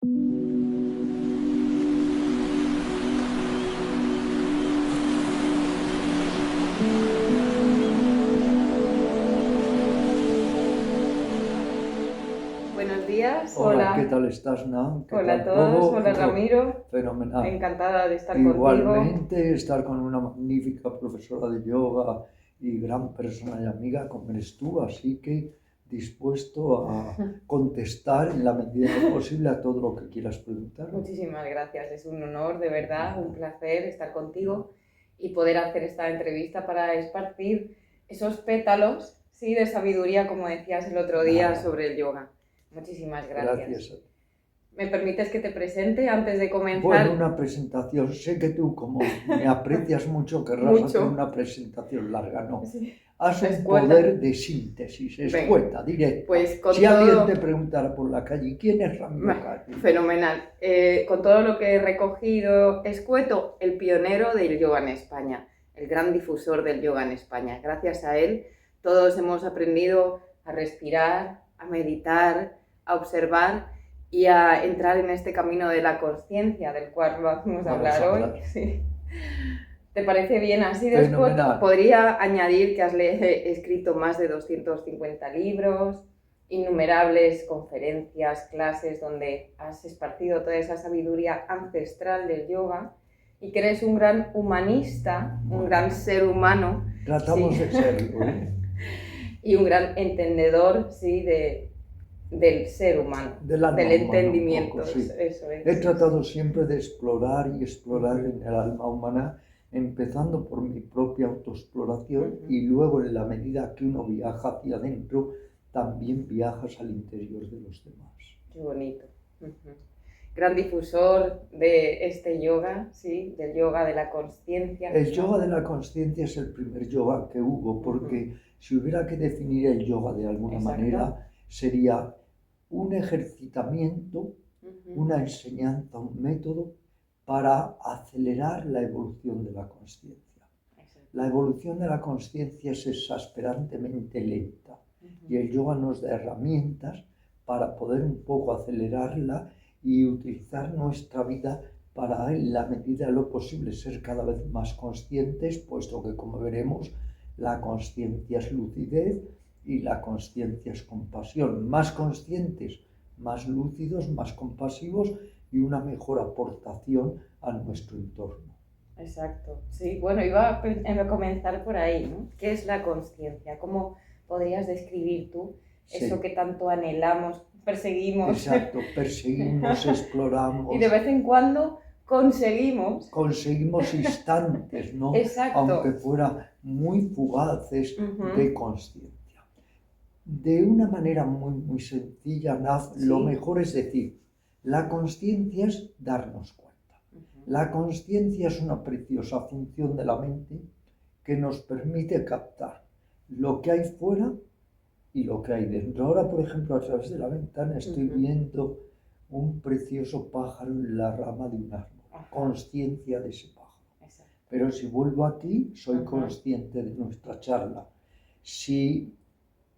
Buenos días, Hola, ¿qué hola, tal estás, Nan? ¿Qué hola a tal todos, todo? hola Ramiro, Fenomenal. encantada de estar contigo. Igualmente, estar con una magnífica profesora de yoga y gran persona y amiga como eres tú, así que dispuesto a contestar en la medida de lo posible a todo lo que quieras preguntar. Muchísimas gracias, es un honor, de verdad, un placer estar contigo y poder hacer esta entrevista para esparcir esos pétalos, sí, de sabiduría, como decías el otro día, sobre el yoga. Muchísimas gracias. Gracias. ¿Me permites que te presente antes de comenzar? Bueno, una presentación. Sé que tú, como me aprecias mucho, querrás hacer una presentación larga, ¿no? Sí. Haz un Escueta. poder de síntesis, escueta, directa. Pues con si alguien todo... te preguntara por la calle, ¿quién es Ramiro Cati? Fenomenal. Con todo lo que he recogido, escueto, el pionero del yoga en España, el gran difusor del yoga en España. Gracias a él, todos hemos aprendido a respirar, a meditar, a observar y a entrar en este camino de la consciencia, del cual vamos a hablar hoy. Sí. ¿Te parece bien así? Después podría añadir que has escrito más de 250 libros, innumerables conferencias, clases donde has esparcido toda esa sabiduría ancestral del yoga y que eres un gran humanista, un gran ser humano. Tratamos de serlo, ¿eh? Y un gran entendedor, sí, del ser humano, del alma del entendimiento. Humana, sí. Eso es. He tratado siempre de explorar y explorar en el alma humana, empezando por mi propia autoexploración y luego, en la medida que uno viaja hacia adentro, también viajas al interior de los demás. Qué bonito. Gran difusor de este yoga, ¿sí? Del yoga de la consciencia. El yoga de la consciencia es el primer yoga que hubo, porque si hubiera que definir el yoga de alguna manera, sería un ejercitamiento, una enseñanza, un método para acelerar la evolución de la consciencia. La evolución de la consciencia es exasperantemente lenta y el yoga nos da herramientas para poder un poco acelerarla y utilizar nuestra vida para, en la medida de lo posible, ser cada vez más conscientes, puesto que, como veremos, la consciencia es lucidez y la consciencia es compasión. Más conscientes, más lúcidos, más compasivos y una mejor aportación a nuestro entorno. Exacto, sí. Bueno, iba a comenzar por ahí, ¿no? ¿Qué es la consciencia? ¿Cómo podrías describir tú eso que tanto anhelamos, perseguimos? Exacto, perseguimos, exploramos. Y de vez en cuando conseguimos instantes, ¿no? Exacto. Aunque fueran muy fugaces de consciencia. De una manera muy sencilla, Naf, lo mejor es decir, la consciencia es darnos cuenta. La consciencia es una preciosa función de la mente que nos permite captar lo que hay fuera y lo que hay dentro. Ahora, por ejemplo, a través de la ventana estoy viendo un precioso pájaro en la rama de un árbol. Consciencia de ese pájaro. Pero si vuelvo aquí, soy consciente de nuestra charla. Si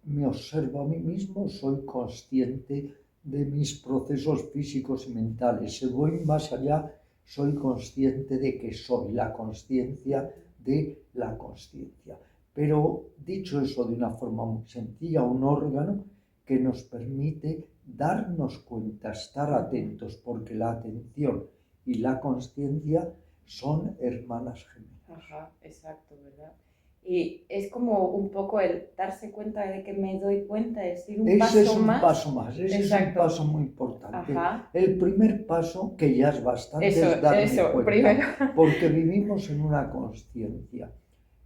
me observo a mí mismo, soy consciente de mis procesos físicos y mentales. Si voy más allá, soy consciente de que soy la consciencia de la consciencia. Pero dicho eso de una forma muy sencilla, un órgano que nos permite darnos cuenta, estar atentos, porque la atención y la consciencia son hermanas gemelas. Exacto, ¿verdad? Y es como un poco el darse cuenta de que me doy cuenta, es decir, un paso más. Ese es un paso más, ese es un paso muy importante. El primer paso, que ya es bastante, es darme cuenta, primero. Porque vivimos en una consciencia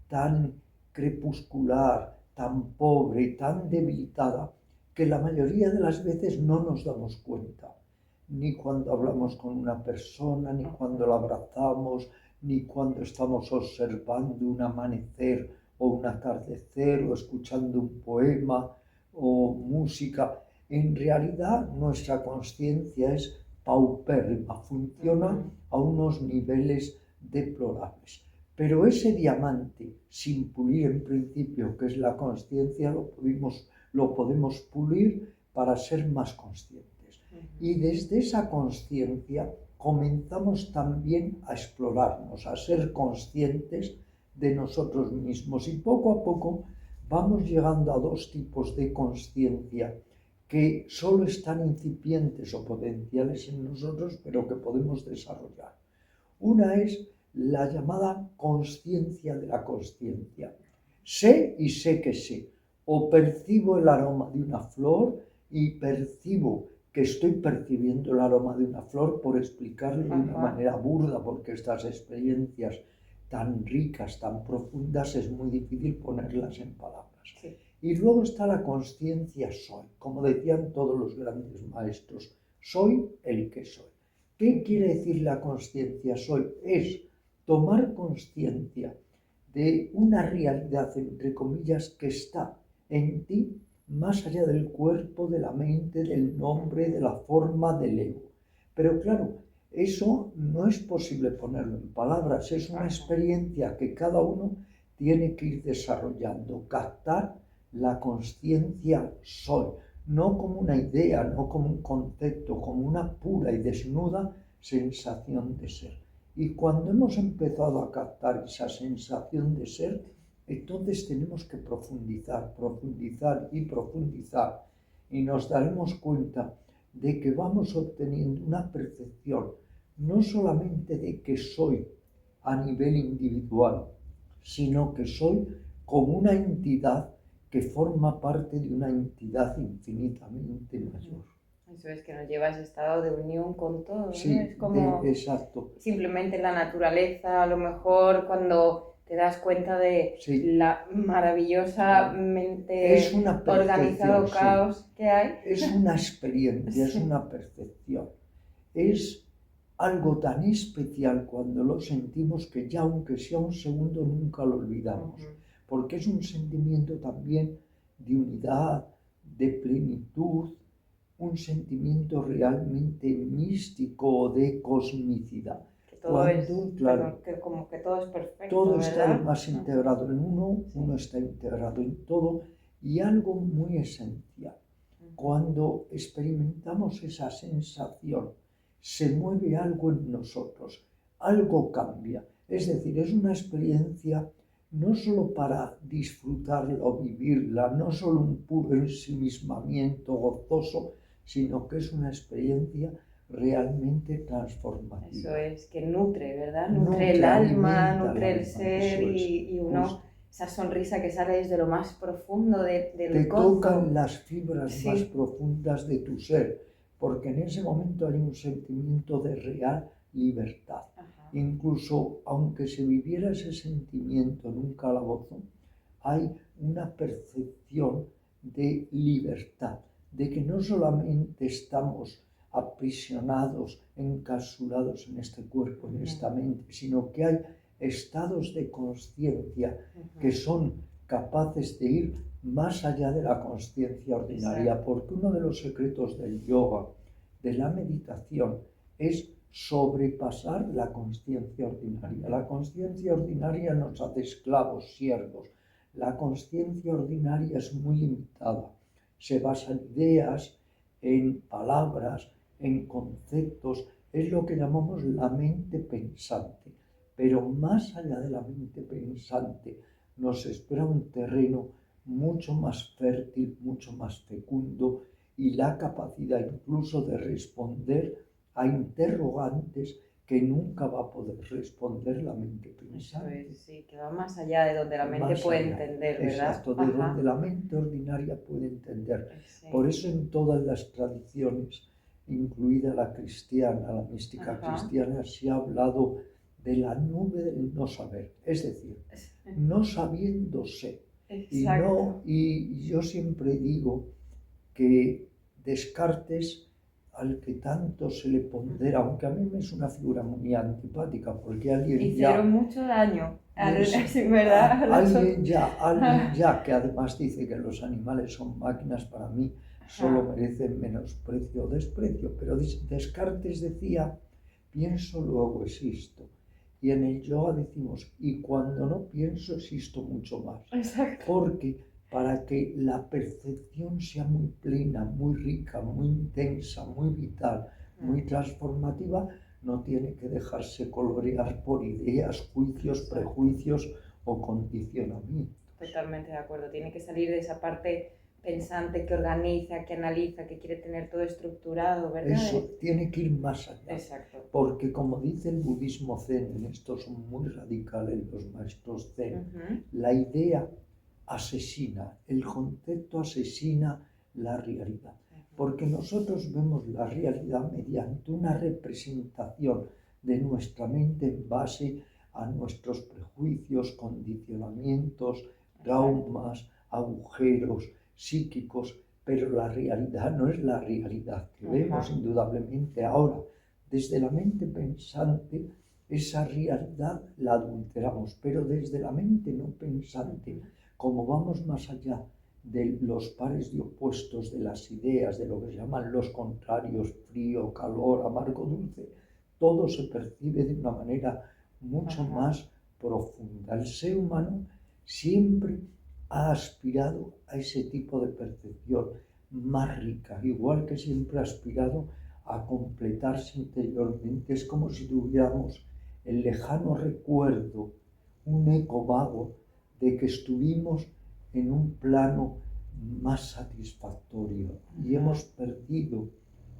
tan crepuscular, tan pobre, tan debilitada, que la mayoría de las veces no nos damos cuenta, ni cuando hablamos con una persona, ni cuando la abrazamos, ni cuando estamos observando un amanecer o un atardecer o escuchando un poema o música. En realidad nuestra conciencia es paupérrima, funciona a unos niveles deplorables. Pero ese diamante, sin pulir en principio, que es la consciencia, lo podemos pulir para ser más conscientes. Y desde esa conciencia comenzamos también a explorarnos, a ser conscientes de nosotros mismos. Y poco a poco vamos llegando a dos tipos de conciencia que solo están incipientes o potenciales en nosotros, pero que podemos desarrollar. Una es la llamada conciencia de la conciencia. Sé y sé que sé. O percibo el aroma de una flor y percibo que estoy percibiendo el aroma de una flor, por explicarlo de una manera burda, porque estas experiencias tan ricas, tan profundas, es muy difícil ponerlas en palabras. Sí. Y luego está la conciencia soy, como decían todos los grandes maestros, soy el que soy. ¿Qué quiere decir la conciencia soy? Es tomar conciencia de una realidad, entre comillas, que está en ti, más allá del cuerpo, de la mente, del nombre, de la forma, del ego. Pero claro, eso no es posible ponerlo en palabras, es una experiencia que cada uno tiene que ir desarrollando, captar la conciencia soy, no como una idea, no como un concepto, como una pura y desnuda sensación de ser. Y cuando hemos empezado a captar esa sensación de ser, entonces tenemos que profundizar, profundizar y profundizar. Y nos daremos cuenta de que vamos obteniendo una percepción no solamente de que soy a nivel individual, sino que soy como una entidad que forma parte de una entidad infinitamente mayor. Eso es que nos lleva a ese estado de unión con todo, ¿no? Sí, Es como exacto. simplemente la naturaleza, a lo mejor cuando te das cuenta de la maravillosa mente organizado caos que hay. Es una experiencia, es una percepción. Es algo tan especial cuando lo sentimos que ya aunque sea un segundo nunca lo olvidamos. Porque es un sentimiento también de unidad, de plenitud, un sentimiento realmente místico de cosmicidad. Como que todo es perfecto, todo ¿verdad? está más integrado en uno, uno está integrado en todo, y algo muy esencial. Cuando experimentamos esa sensación, se mueve algo en nosotros, algo cambia. Es decir, es una experiencia no solo para disfrutarla o vivirla, no solo un puro ensimismamiento gozoso, sino que es una experiencia realmente transformativa. Eso es, que nutre, ¿verdad? Nutre el alma, nutre el ser y uno, esa sonrisa que sale desde lo más profundo del te gozo. Tocan las fibras más profundas de tu ser, porque en ese momento hay un sentimiento de real libertad. Incluso aunque se viviera ese sentimiento en un calabozo, hay una percepción de libertad, de que no solamente estamos aprisionados, encapsulados en este cuerpo, en esta mente, sino que hay estados de conciencia que son capaces de ir más allá de la conciencia ordinaria, porque uno de los secretos del yoga, de la meditación, es sobrepasar la conciencia ordinaria. La conciencia ordinaria nos hace esclavos, siervos. La conciencia ordinaria es muy limitada. Se basa en ideas, en palabras, en conceptos. Es lo que llamamos la mente pensante. Pero más allá de la mente pensante, nos espera un terreno mucho más fértil, mucho más fecundo, y la capacidad incluso de responder a interrogantes que nunca va a poder responder la mente pensante. Eso es, sí, que va más allá de donde la mente puede entender, ¿verdad? Exacto, de donde la mente ordinaria puede entender. Por eso en todas las tradiciones, incluida la cristiana, la mística cristiana, se ha hablado de la nube del no saber, es decir, no sabiéndose. Y yo siempre digo que Descartes, al que tanto se le pondera, aunque a mí me es una figura muy antipática, porque alguien hicieron mucho daño, ¿verdad? Alguien ya, que además dice que los animales son máquinas, para mí solo merecen menosprecio o desprecio, pero Descartes decía, pienso, luego existo. Y en el yoga decimos, y cuando no pienso, existo mucho más. Exacto. Porque para que la percepción sea muy plena, muy rica, muy intensa, muy vital, muy transformativa, no tiene que dejarse colorear por ideas, juicios, prejuicios o condicionamientos. Totalmente de acuerdo, tiene que salir de esa parte pensante que organiza, que analiza, que quiere tener todo estructurado, ¿verdad? Eso tiene que ir más allá. Exacto. Porque como dice el budismo zen, en esto son muy radicales los maestros zen, la idea asesina, el concepto asesina la realidad. Porque nosotros vemos la realidad mediante una representación de nuestra mente en base a nuestros prejuicios, condicionamientos, traumas, agujeros psíquicos, pero la realidad no es la realidad que vemos indudablemente ahora. Desde la mente pensante, esa realidad la adulteramos, pero desde la mente no pensante, como vamos más allá de los pares de opuestos, de las ideas, de lo que se llaman los contrarios, frío, calor, amargo, dulce, todo se percibe de una manera mucho más profunda. El ser humano siempre ha aspirado a ese tipo de percepción más rica, igual que siempre ha aspirado a completarse interiormente. Es como si tuviéramos el lejano recuerdo, un eco vago de que estuvimos en un plano más satisfactorio y hemos perdido,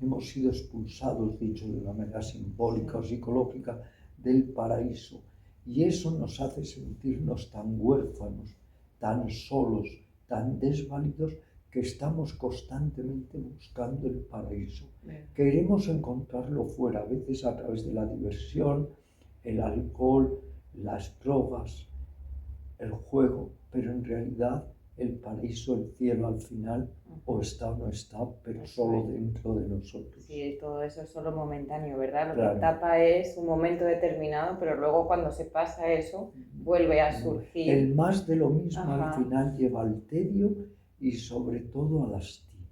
hemos sido expulsados, dicho de una manera simbólica o psicológica, del paraíso. Y eso nos hace sentirnos tan huérfanos, tan solos, tan desvalidos, que estamos constantemente buscando el paraíso. Queremos encontrarlo fuera, a veces a través de la diversión, el alcohol, las drogas, el juego, pero en realidad el paraíso, el cielo al final, o está o no está, pero solo dentro de nosotros. Sí, todo eso es solo momentáneo, ¿verdad? Lo Claro. que tapa es un momento determinado, pero luego cuando se pasa eso, vuelve a surgir. El más de lo mismo al final lleva al tedio y sobre todo al hastío,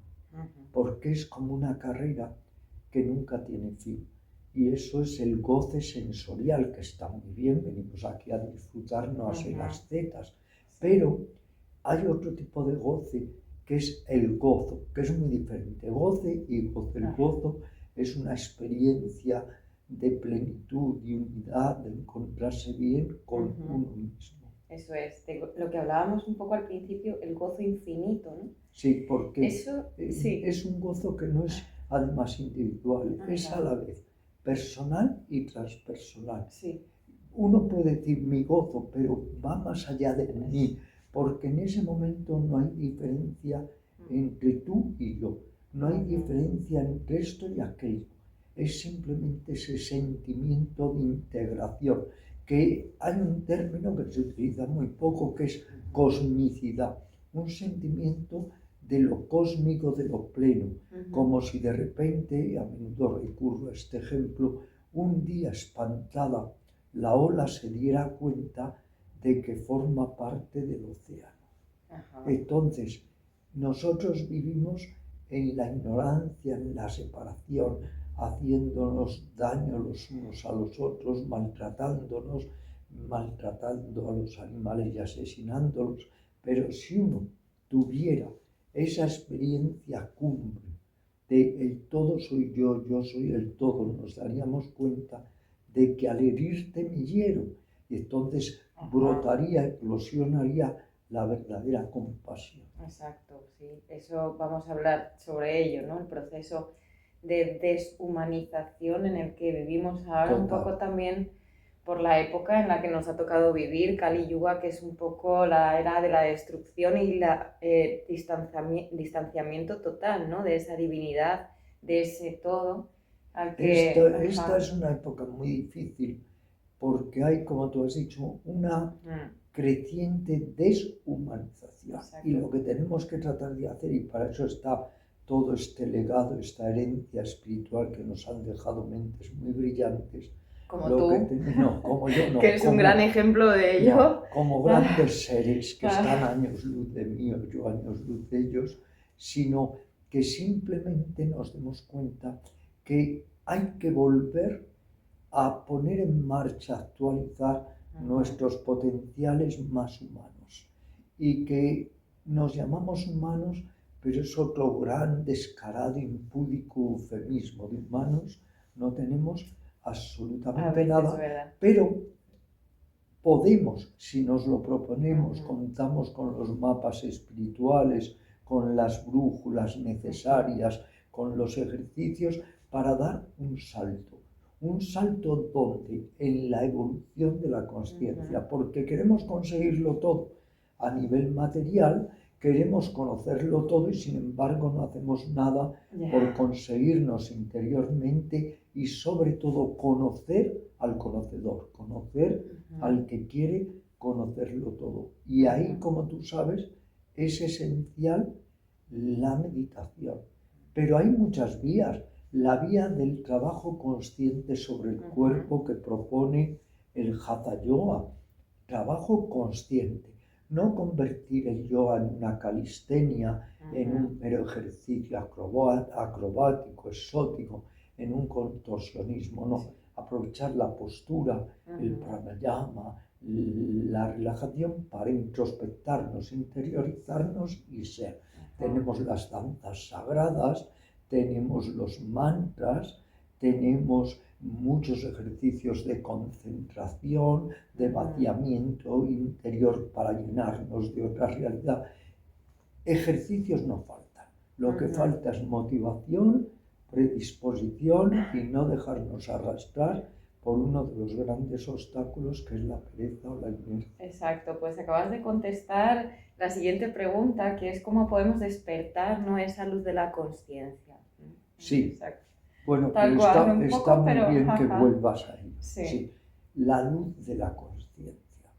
porque es como una carrera que nunca tiene fin. Y eso es el goce sensorial, que está muy bien, venimos aquí a disfrutarnos en las tetas, pero hay otro tipo de goce que es el gozo, que es muy diferente. Goce y gozo. El gozo es una experiencia de plenitud, de unidad, de encontrarse bien con uno mismo. Eso es, de lo que hablábamos un poco al principio, el gozo infinito, ¿no? Sí, porque eso, es un gozo que no es además individual, es a la vez personal y transpersonal. Sí. Uno puede decir mi gozo, pero va más allá de mí, porque en ese momento no hay diferencia entre tú y yo, no hay diferencia entre esto y aquello, es simplemente ese sentimiento de integración, que hay un término que se utiliza muy poco, que es cosmicidad, un sentimiento de lo cósmico, de lo pleno, como si de repente, a menudo recurro a este ejemplo, un día espantada la ola se diera cuenta de que forma parte del océano. Entonces, nosotros vivimos en la ignorancia, en la separación, haciéndonos daño los unos a los otros, maltratándonos, maltratando a los animales y asesinándolos. Pero si uno tuviera esa experiencia cumbre de el todo soy yo soy el todo, nos daríamos cuenta de que al herirte me hiero, y entonces brotaría, eclosionaría la verdadera compasión. Exacto, sí, eso vamos a hablar sobre ello, ¿no? El proceso de deshumanización en el que vivimos ahora. Total. Un poco también por la época en la que nos ha tocado vivir, Kali Yuga, que es un poco la era de la destrucción y la distanciamiento total, ¿no? De esa divinidad, de ese todo. Esta es una época muy difícil porque hay, como tú has dicho, una creciente deshumanización. Exacto. Y lo que tenemos que tratar de hacer, y para eso está todo este legado, esta herencia espiritual que nos han dejado mentes muy brillantes. Como tú. Como yo no. Que eres un gran ejemplo de ello. No, como grandes seres que están años luz de mí, o yo años luz de ellos, sino que simplemente nos demos cuenta que hay que volver a poner en marcha, actualizar nuestros potenciales más humanos, y que nos llamamos humanos, pero es otro gran, descarado, impúdico eufemismo. De humanos no tenemos absolutamente nada, pero podemos, si nos lo proponemos, contamos con los mapas espirituales, con las brújulas necesarias, con los ejercicios para dar un salto. ¿Un salto dónde? En la evolución de la consciencia, porque queremos conseguirlo todo a nivel material, queremos conocerlo todo y sin embargo no hacemos nada por conseguirnos interiormente y sobre todo conocer al conocedor, conocer al que quiere conocerlo todo. Y ahí, como tú sabes, es esencial la meditación. Pero hay muchas vías. La vía del trabajo consciente sobre el cuerpo que propone el Hatha Yoga. Trabajo consciente. No convertir el yoga en una calistenia, en un mero ejercicio acrobático, exótico, en un contorsionismo, no. Aprovechar la postura, el pranayama, la relajación para introspectarnos, interiorizarnos y ser. Tenemos las danzas sagradas, tenemos los mantras, tenemos muchos ejercicios de concentración, de vaciamiento interior para llenarnos de otra realidad. Ejercicios no faltan. Lo que falta es motivación, predisposición y no dejarnos arrastrar por uno de los grandes obstáculos que es la pereza o la inercia. Exacto, pues acabas de contestar la siguiente pregunta, que es cómo podemos despertar, ¿no?, esa luz de la consciencia. Sí. Exacto. Bueno, pero está muy bien que vuelvas ahí. Sí. La luz de la consciencia.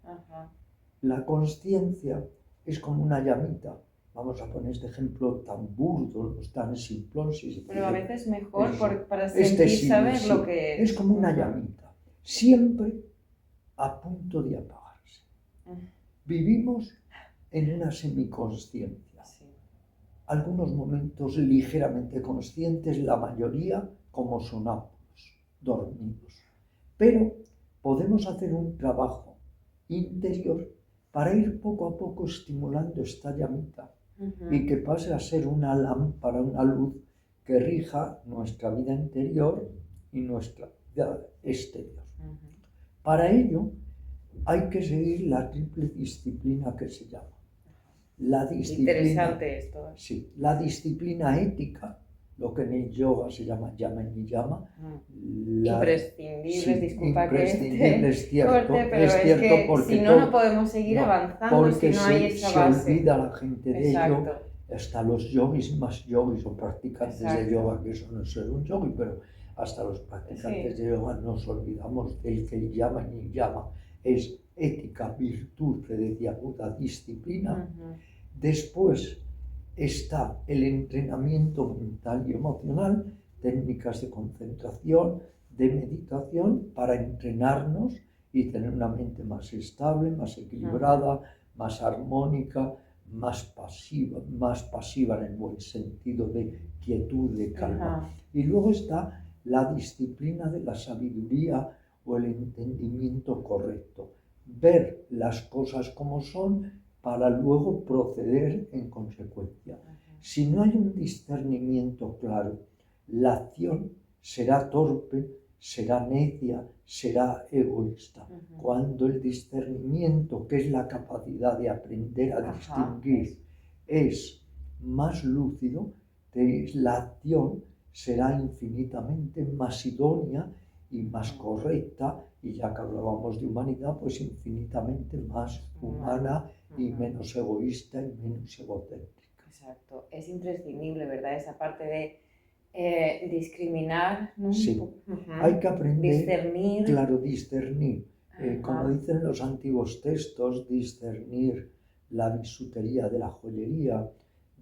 La consciencia es como una llamita. Vamos a poner este ejemplo tan burdo, tan simplón. Pero a veces mejor para sentir, saber lo que es. Es como una llamita, siempre a punto de apagarse. Vivimos en una semiconsciencia. Algunos momentos ligeramente conscientes, la mayoría como sonámbulos, dormidos. Pero podemos hacer un trabajo interior para ir poco a poco estimulando esta llamita y que pase a ser una lámpara, una luz que rija nuestra vida interior y nuestra vida exterior. Para ello hay que seguir la triple disciplina que se llama. La disciplina, interesante esto. Sí, la disciplina ética, lo que en el yoga se llama yama y niyama. Imprescindible, disculpa imprescindible, que es cierto, corte, pero es cierto, que porque si no podemos seguir avanzando si no hay esa base. Se olvida la gente de ello, hasta los yogis más yogis o practicantes de yoga, que eso no es ser un yogi, pero hasta los practicantes de yoga nos olvidamos del que yama y niyama es ética, virtud, que decía Buda, disciplina. Después está el entrenamiento mental y emocional, técnicas de concentración, de meditación, para entrenarnos y tener una mente más estable, más equilibrada, más armónica, más pasiva en el buen sentido de quietud, de calma. Y luego está la disciplina de la sabiduría o el entendimiento correcto. Ver las cosas como son para luego proceder en consecuencia. Si no hay un discernimiento claro, la acción será torpe, será necia, será egoísta. Cuando el discernimiento, que es la capacidad de aprender a distinguir, es más lúcido, la acción será infinitamente más idónea y más correcta, y ya que hablábamos de humanidad, pues infinitamente más humana y menos egoísta y menos egocéntrica. Exacto, es imprescindible, ¿verdad? Esa parte de discriminar, ¿no? Sí, hay que aprender, discernir. Como dicen los antiguos textos, discernir la bisutería de la joyería,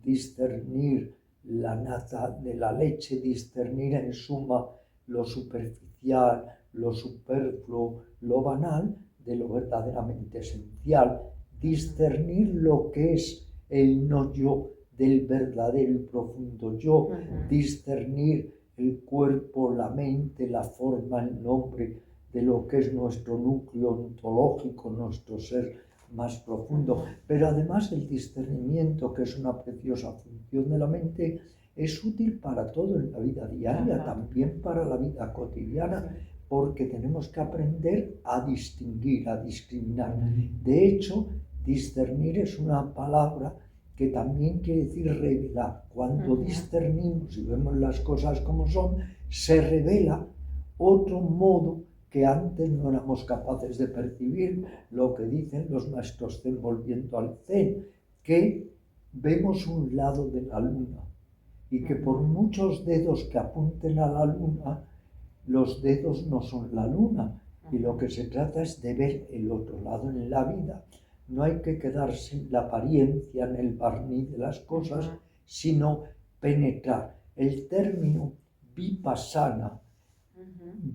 discernir la nata de la leche, discernir en suma lo superficial, lo superfluo, lo banal, de lo verdaderamente esencial, discernir lo que es el no yo del verdadero y profundo yo, discernir el cuerpo, la mente, la forma, el nombre de lo que es nuestro núcleo ontológico, nuestro ser más profundo. Pero además el discernimiento, que es una preciosa función de la mente, es útil para todo en la vida diaria, también para la vida cotidiana, porque tenemos que aprender a distinguir, a discriminar. De hecho, discernir es una palabra que también quiere decir revelar. Cuando discernimos y vemos las cosas como son, se revela otro modo que antes no éramos capaces de percibir, lo que dicen los maestros Zen volviendo al Zen, que vemos un lado de la luna y que por muchos dedos que apunten a la luna, los dedos no son la luna, y lo que se trata es de ver el otro lado en la vida. No hay que quedarse en la apariencia, en el barniz de las cosas, sino penetrar. El término vipassana,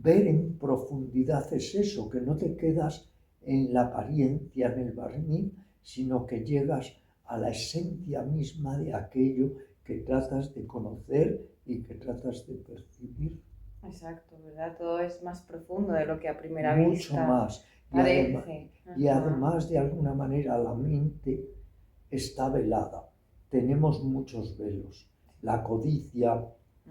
ver en profundidad, es eso, que no te quedas en la apariencia, en el barniz, sino que llegas a la esencia misma de aquello que tratas de conocer y que tratas de percibir. Exacto, ¿verdad? Todo es más profundo de lo que a primera Mucho vista más. parece. Y además, de alguna manera, la mente está velada. Tenemos muchos velos. La codicia,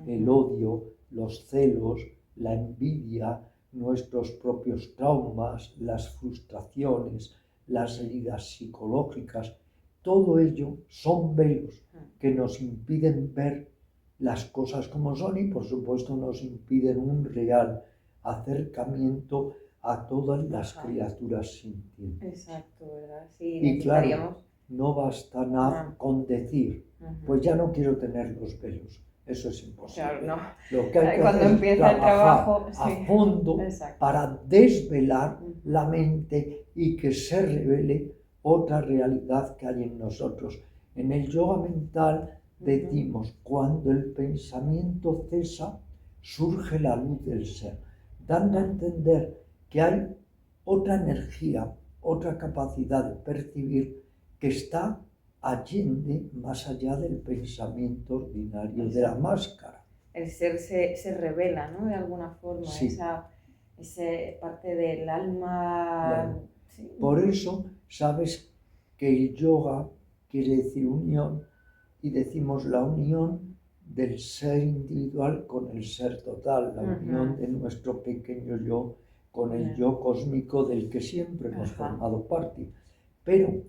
el odio, los celos, la envidia, nuestros propios traumas, las frustraciones, las heridas psicológicas, todo ello son velos que nos impiden ver las cosas como son y por supuesto nos impiden un real acercamiento a todas las criaturas sintientes. Exacto, ¿verdad? Sí, y claro, no basta nada con decir, pues ya no quiero tener los velos. Eso es imposible. Claro, no. Lo que hay que Cuando hacer empieza es trabajar el trabajo a fondo para desvelar la mente y que se revele otra realidad que hay en nosotros. En el yoga mental decimos, cuando el pensamiento cesa, surge la luz del ser, dando a entender que hay otra energía, otra capacidad de percibir que está allende, más allá del pensamiento ordinario de la máscara. El ser se revela, ¿no? De alguna forma, sí. esa parte del alma. Claro. Sí. Por eso, sabes que el yoga quiere decir unión, y decimos la unión del ser individual con el ser total, la unión de nuestro pequeño yo con el yo cósmico del que siempre hemos formado parte. Pero,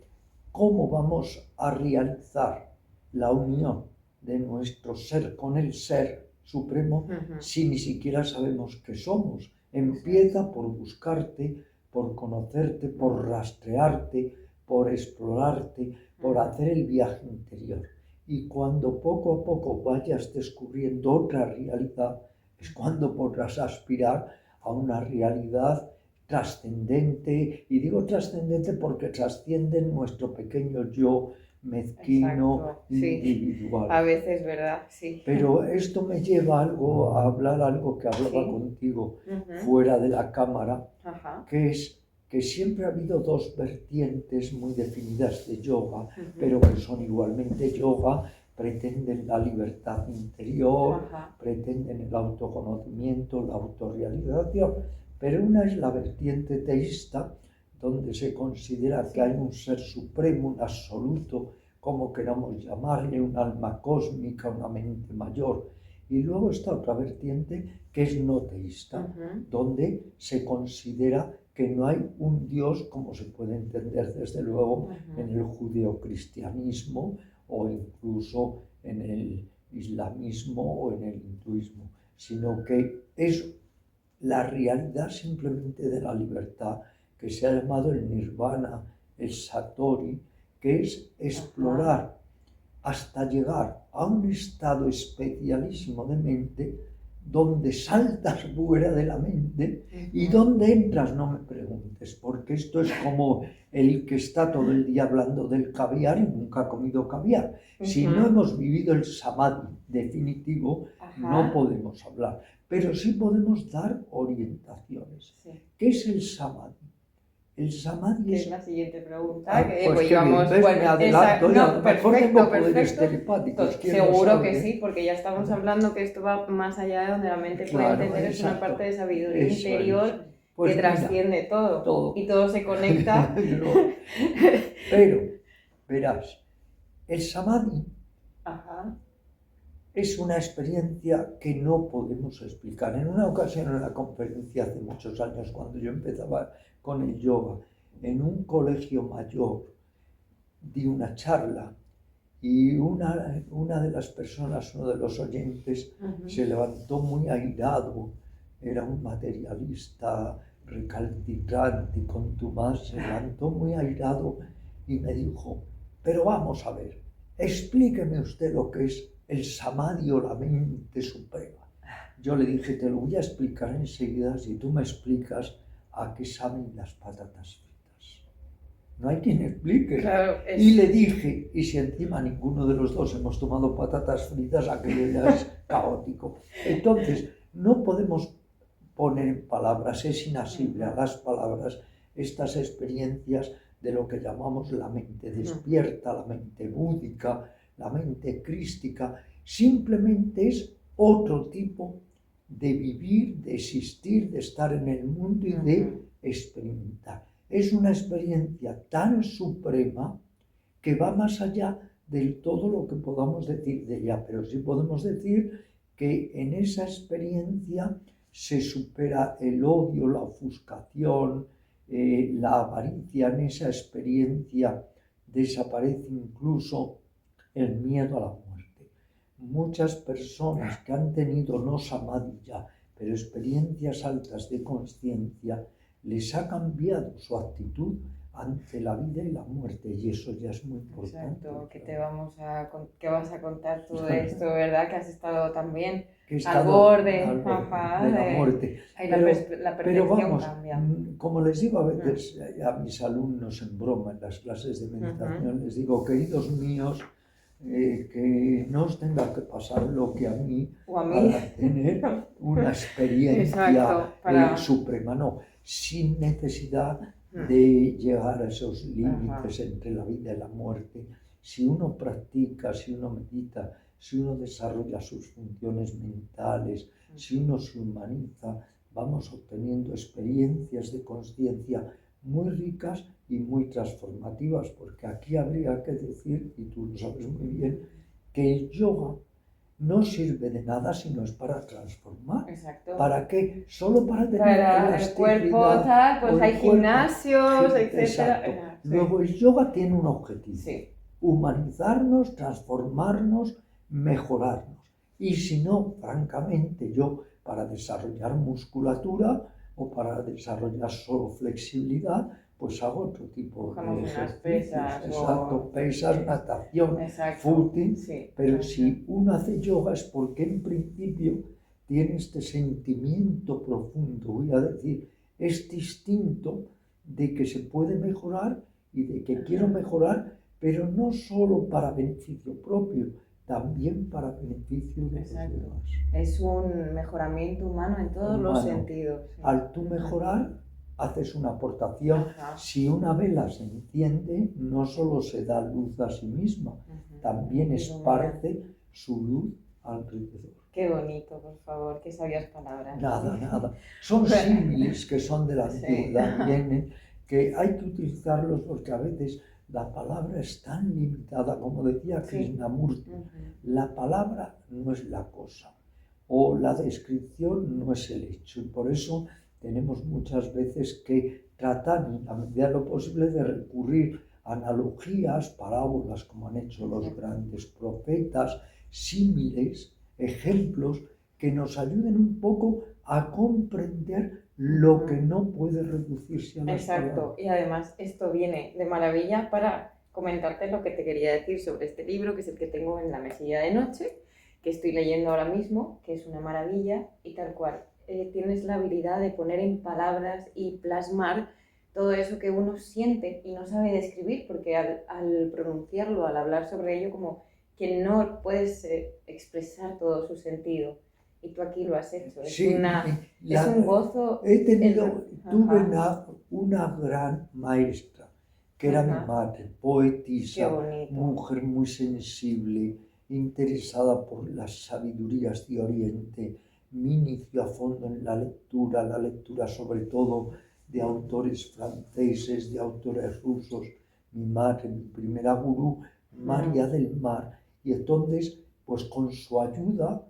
¿cómo vamos a realizar la unión de nuestro ser con el ser supremo si ni siquiera sabemos qué somos? Empieza por buscarte, por conocerte, por rastrearte, por explorarte, por hacer el viaje interior. Y cuando poco a poco vayas descubriendo otra realidad, es cuando podrás aspirar a una realidad trascendente, y digo trascendente porque trasciende nuestro pequeño yo mezquino, individual. Sí. A veces, ¿verdad? Sí. Pero esto me lleva a hablar algo que hablaba contigo fuera de la cámara, que es que siempre ha habido dos vertientes muy definidas de yoga, pero que son igualmente yoga, pretenden la libertad interior, pretenden el autoconocimiento, la autorrealización, pero una es la vertiente teísta, donde se considera que hay un ser supremo, un absoluto, como queramos llamarle, un alma cósmica, una mente mayor. Y luego está otra vertiente que es no teísta, donde se considera que no hay un Dios, como se puede entender desde luego en el judeocristianismo o incluso en el islamismo o en el hinduismo, sino que es la realidad simplemente de la libertad, que se ha llamado el nirvana, el satori, que es explorar hasta llegar a un estado especialísimo de mente donde saltas fuera de la mente y donde entras, no me preguntes, porque esto es como el que está todo el día hablando del caviar y nunca ha comido caviar. Si no hemos vivido el samadhi definitivo, no podemos hablar, pero sí podemos dar orientaciones. ¿Qué es el samadhi? El samadhi es la siguiente pregunta. Pues llevamos, me adelanto, perfecto. Seguro que sí, porque ya estamos hablando que esto va más allá de donde la mente puede entender, es una parte de sabiduría interior Pues que mira, trasciende todo, todo. y todo se conecta. Pero, verás, el samadhi Ajá. es una experiencia que no podemos explicar. En una ocasión, en una conferencia hace muchos años, cuando yo empezaba con el yoga, en un colegio mayor, di una charla y una de las personas, uno de los oyentes, se levantó muy airado. Era un materialista recalcitrante y contumaz, se levantó muy airado y me dijo: pero vamos a ver, explíqueme usted lo que es el samadhi o la mente suprema. Yo le dije: te lo voy a explicar enseguida si tú me explicas a qué saben las patatas fritas. No hay quien explique. Claro, Y le dije: y si encima ninguno de los dos hemos tomado patatas fritas, aquello ya es caótico. Entonces, no podemos poner en palabras, es inasible a las palabras, estas experiencias de lo que llamamos la mente despierta, la mente búdica, la mente crística. Simplemente es otro tipo de vivir, de existir, de estar en el mundo y de experimentar. Es una experiencia tan suprema que va más allá de todo lo que podamos decir de ella, pero sí podemos decir que en esa experiencia se supera el odio, la ofuscación, la avaricia. En esa experiencia desaparece incluso el miedo a la muerte. Muchas personas que han tenido no samadhi ya, pero experiencias altas de conciencia, les ha cambiado su actitud ante la vida y la muerte, y eso ya es muy importante. Exacto, que vas a contar todo esto, ¿verdad? Que has estado también al borde borde, de la muerte. La Pero percepción vamos, cambia. como les digo a veces a mis alumnos en broma en las clases de meditación, les digo: queridos míos, que no os tenga que pasar lo que a mí, para tener una experiencia suprema, no, sin necesidad de llegar a esos límites entre la vida y la muerte. Si uno practica, si uno medita, si uno desarrolla sus funciones mentales, si uno se humaniza, vamos obteniendo experiencias de conciencia muy ricas y muy transformativas, porque aquí habría que decir, y tú lo sabes muy bien, que el yoga no sirve de nada si no es para transformar. Exacto. ¿Para qué? Solo para tener el cuerpo, tal, pues hay gimnasios, etc. Exacto. Luego el yoga tiene un objetivo: humanizarnos, transformarnos, mejorarnos. Y si no, francamente, yo para desarrollar musculatura o para desarrollar solo flexibilidad, pues hago otro tipo de ejercicios. Pesas, exacto, pesas, natación, footing. Pero si uno hace yoga es porque en principio tiene este sentimiento profundo, voy a decir, este instinto de que se puede mejorar y de que quiero mejorar, pero no solo para beneficio propio, también para beneficio de los demás. Es un mejoramiento humano en todos los sentidos. Al tú mejorar, haces una aportación. Si una vela se enciende, no solo se da luz a sí misma, también esparce su luz alrededor. Qué bonito, por favor, qué sabias palabras. Nada. Son símiles que son de la antigüedad, vienen, que hay que utilizarlos porque a veces la palabra es tan limitada, como decía Krishnamurti. La palabra no es la cosa, o la descripción no es el hecho, y por eso tenemos muchas veces que tratar, en la medida de lo posible, de recurrir a analogías, parábolas, como han hecho los grandes profetas, símiles, ejemplos que nos ayuden un poco a comprender lo que no puede reducirse a las palabras. Y además esto viene de maravilla para comentarte lo que te quería decir sobre este libro, que es el que tengo en la mesilla de noche, que estoy leyendo ahora mismo, que es una maravilla, y tal cual. Tienes la habilidad de poner en palabras y plasmar todo eso que uno siente y no sabe describir, porque al pronunciarlo, al hablar sobre ello, como que no puedes expresar todo su sentido. Y tú aquí lo has hecho. Es un gozo. Tuve una gran maestra, que era mi madre, poetisa, mujer muy sensible, interesada por las sabidurías de Oriente, me inicio a fondo en la lectura sobre todo de autores franceses, de autores rusos, mi madre, mi primera gurú, María del Mar. Y entonces, pues con su ayuda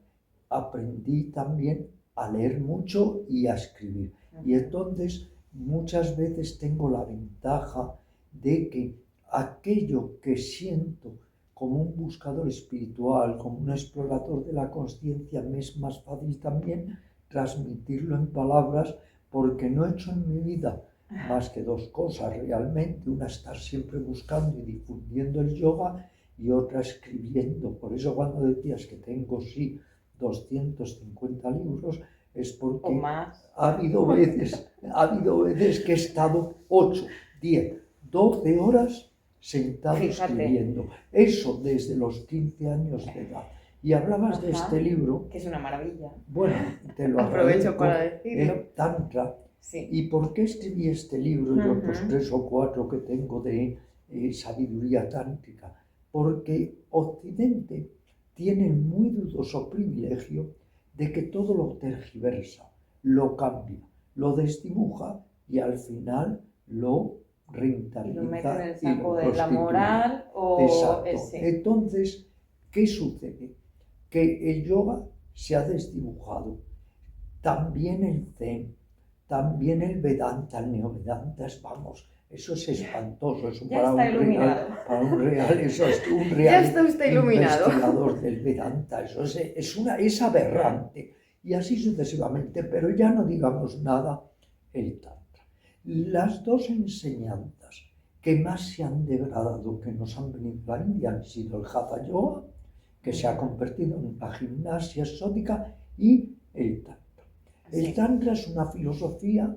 aprendí también a leer mucho y a escribir. Y entonces muchas veces tengo la ventaja de que aquello que siento como un buscador espiritual, como un explorador de la consciencia, me es más fácil también transmitirlo en palabras, porque no he hecho en mi vida más que dos cosas realmente: una, estar siempre buscando y difundiendo el yoga, y otra, escribiendo. Por eso cuando decías que tengo, sí, 250 libros, es porque ha habido veces que he estado 8, 10, 12 horas sentado escribiendo. Eso desde los 15 años de edad. Y hablabas de este libro. Que es una maravilla. Bueno, te lo aprovecho para decirlo. Tantra. Sí. ¿Y por qué escribí este libro y otros 3 o 4 que tengo de sabiduría tántrica? Porque Occidente tiene el muy dudoso privilegio de que todo lo tergiversa, lo cambia, lo desdibuja y al final lo rentabiliza. Y lo mete en el saco de la moral o exacto. Entonces, ¿qué sucede? Que el yoga se ha desdibujado. También el Zen, también el Vedanta, el Neovedanta, vamos, eso es espantoso. Eso para un real ya está usted iluminado. Investigador del Vedanta, eso es aberrante. Y así sucesivamente, pero ya no digamos nada el Tantra. Las dos enseñanzas que más se han degradado, que nos han venido a la India, han sido el Hatha Yoga, que se ha convertido en una gimnasia exótica, y el Tantra. El Tantra es una filosofía,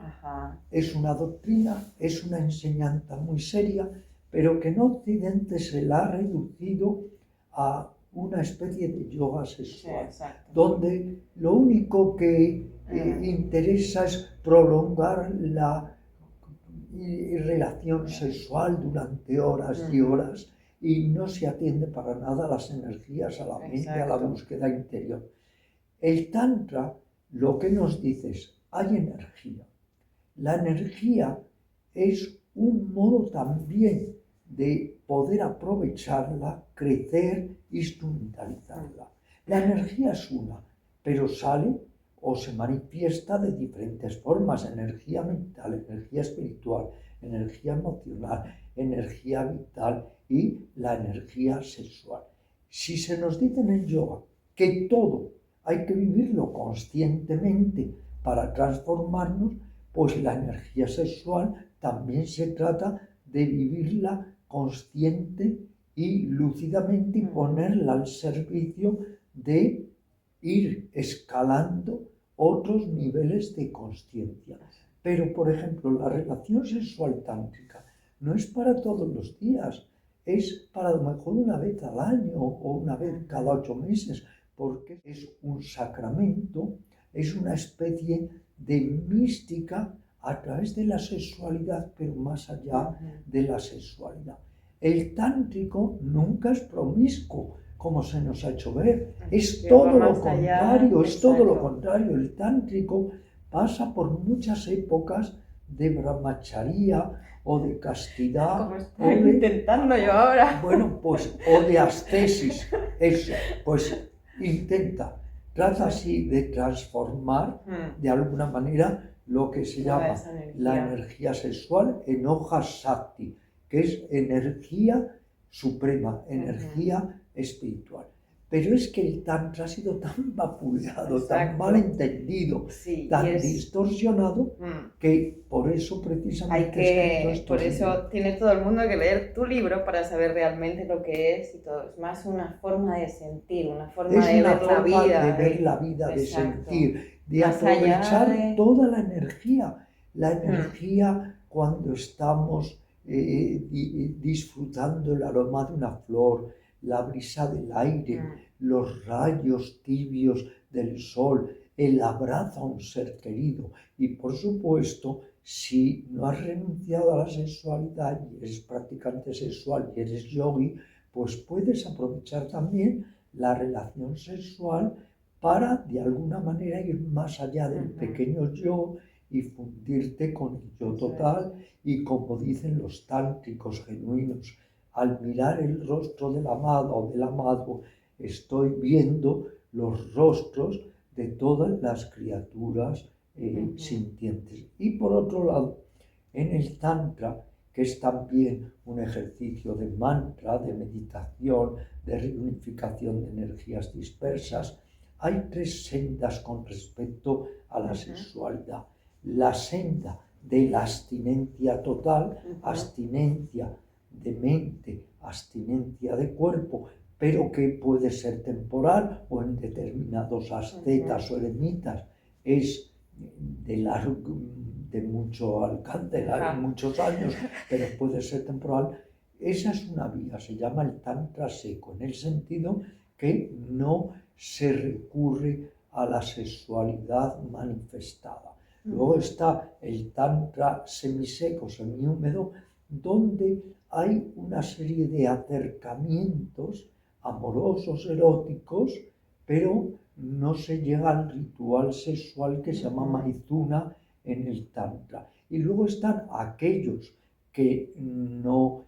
es una doctrina, es una enseñanza muy seria, pero que en Occidente se la ha reducido a una especie de yoga sexual, donde lo único que interesa es prolongar la relación sexual durante horas y horas, y no se atiende para nada a las energías, a la mente, a la búsqueda interior. El Tantra lo que nos dice es: hay energía. La energía es un modo también de poder aprovecharla, crecer, instrumentalizarla. La energía es una, pero sale o se manifiesta de diferentes formas: energía mental, energía espiritual, energía emocional, energía vital y la energía sexual. Si se nos dice en el yoga que todo hay que vivirlo conscientemente para transformarnos, pues la energía sexual también se trata de vivirla consciente y lúcidamente y ponerla al servicio de ir escalando otros niveles de consciencia. Pero, por ejemplo, la relación sexual tántrica no es para todos los días, es para a lo mejor una vez al año o una vez cada 8 meses, porque es un sacramento, es una especie de mística a través de la sexualidad, pero más allá de la sexualidad. El tántrico nunca es promiscuo, como se nos ha hecho ver, es todo lo contrario, El tántrico pasa por muchas épocas de brahmacharya o de castidad. Como estoy intentando yo ahora. Bueno, pues, o de ascesis, eso, pues trata así de transformar de alguna manera lo que se llama la energía sexual en hojas Shakti, que es energía suprema, energía espiritual. Pero es que el Tantra ha sido tan vapuleado, tan mal entendido, tan distorsionado, que por eso precisamente por eso tiene todo el mundo que leer tu libro para saber realmente lo que es, y todo. Es más una forma de sentir, una forma de ver la vida. De ver la vida, de sentir, de aprovechar toda la energía. La energía cuando estamos disfrutando el aroma de una flor, la brisa del aire, los rayos tibios del sol, el abrazo a un ser querido. Y por supuesto, si no has renunciado a la sexualidad y eres practicante sexual y eres yogi, pues puedes aprovechar también la relación sexual para de alguna manera ir más allá del pequeño yo y fundirte con el yo total. Y como dicen los tántricos genuinos, al mirar el rostro del amado o del amado, estoy viendo los rostros de todas las criaturas sintientes. Y por otro lado, en el Tantra, que es también un ejercicio de mantra, de meditación, de reunificación de energías dispersas, hay 3 sendas con respecto a la sexualidad. La senda de la abstinencia total, abstinencia de mente, abstinencia de cuerpo, pero que puede ser temporal o en determinados ascetas o eremitas es de mucho alcance, de muchos años, pero puede ser temporal. Esa es una vía, se llama el tantra seco, en el sentido que no se recurre a la sexualidad manifestada. Luego está el tantra semiseco, semihúmedo, donde hay una serie de acercamientos amorosos, eróticos, pero no se llega al ritual sexual que se llama maizuna en el tantra. Y luego están aquellos que no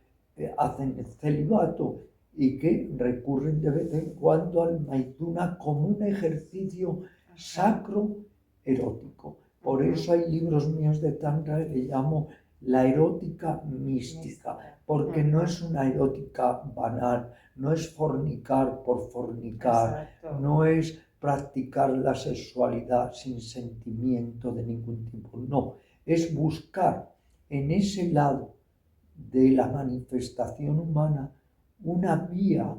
hacen el celibato y que recurren de vez en cuando al maizuna como un ejercicio sacro erótico. Por eso hay libros míos de tantra que llamo la erótica mística, porque no es una erótica banal, no es fornicar por fornicar, no es practicar la sexualidad sin sentimiento de ningún tipo, no, es buscar en ese lado de la manifestación humana una vía,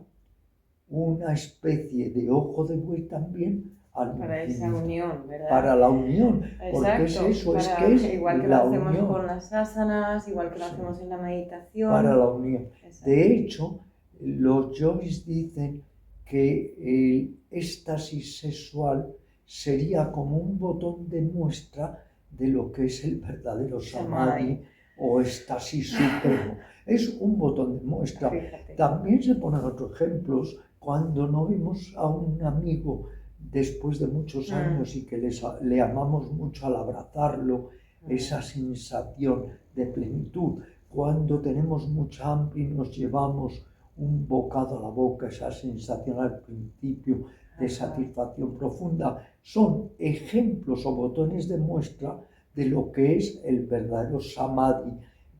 una especie de ojo de buey también para esa unión, ¿verdad? Para la unión, porque es eso, es que es igual que la lo hacemos unión. con las asanas, igual que lo hacemos en la meditación. Para la unión. Exacto. De hecho, los yogis dicen que el éxtasis sexual sería como un botón de muestra de lo que es el verdadero samadhi o éxtasis supremo. Es un botón de muestra. Fíjate. También se ponen otros ejemplos cuando no vemos a un amigo después de muchos años y que le amamos mucho al abrazarlo, esa sensación de plenitud. Cuando tenemos mucha hambre y nos llevamos un bocado a la boca, esa sensación al principio de satisfacción profunda, son ejemplos o botones de muestra de lo que es el verdadero samadhi,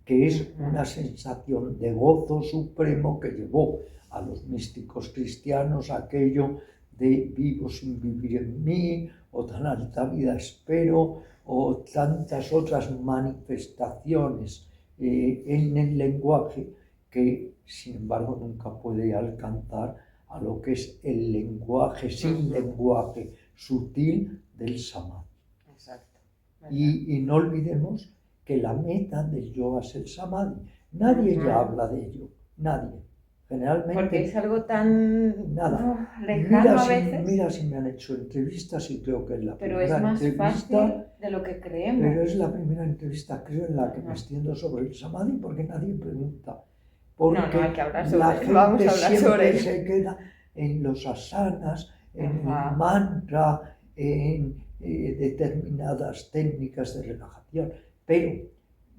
que es una sensación de gozo supremo que llevó a los místicos cristianos aquello de vivo sin vivir en mí, o tan alta vida espero, o tantas otras manifestaciones en el lenguaje que, sin embargo, nunca puede alcanzar a lo que es el lenguaje sin lenguaje sutil del samadhi. Exacto. Y no olvidemos que la meta del yoga es el samadhi. Nadie ya habla de ello, nadie. Generalmente, porque es algo tan lejano a veces. Mira si me han hecho entrevistas y creo que es la primera entrevista. Pero es más fácil de lo que creemos. Pero es la primera entrevista, creo, en la que me extiendo sobre el samadhi, porque nadie pregunta. Porque no hay que hablar sobre la él. gente Vamos a hablar sobre él. se queda en los asanas, en el mantra, en determinadas técnicas de relajación. Pero,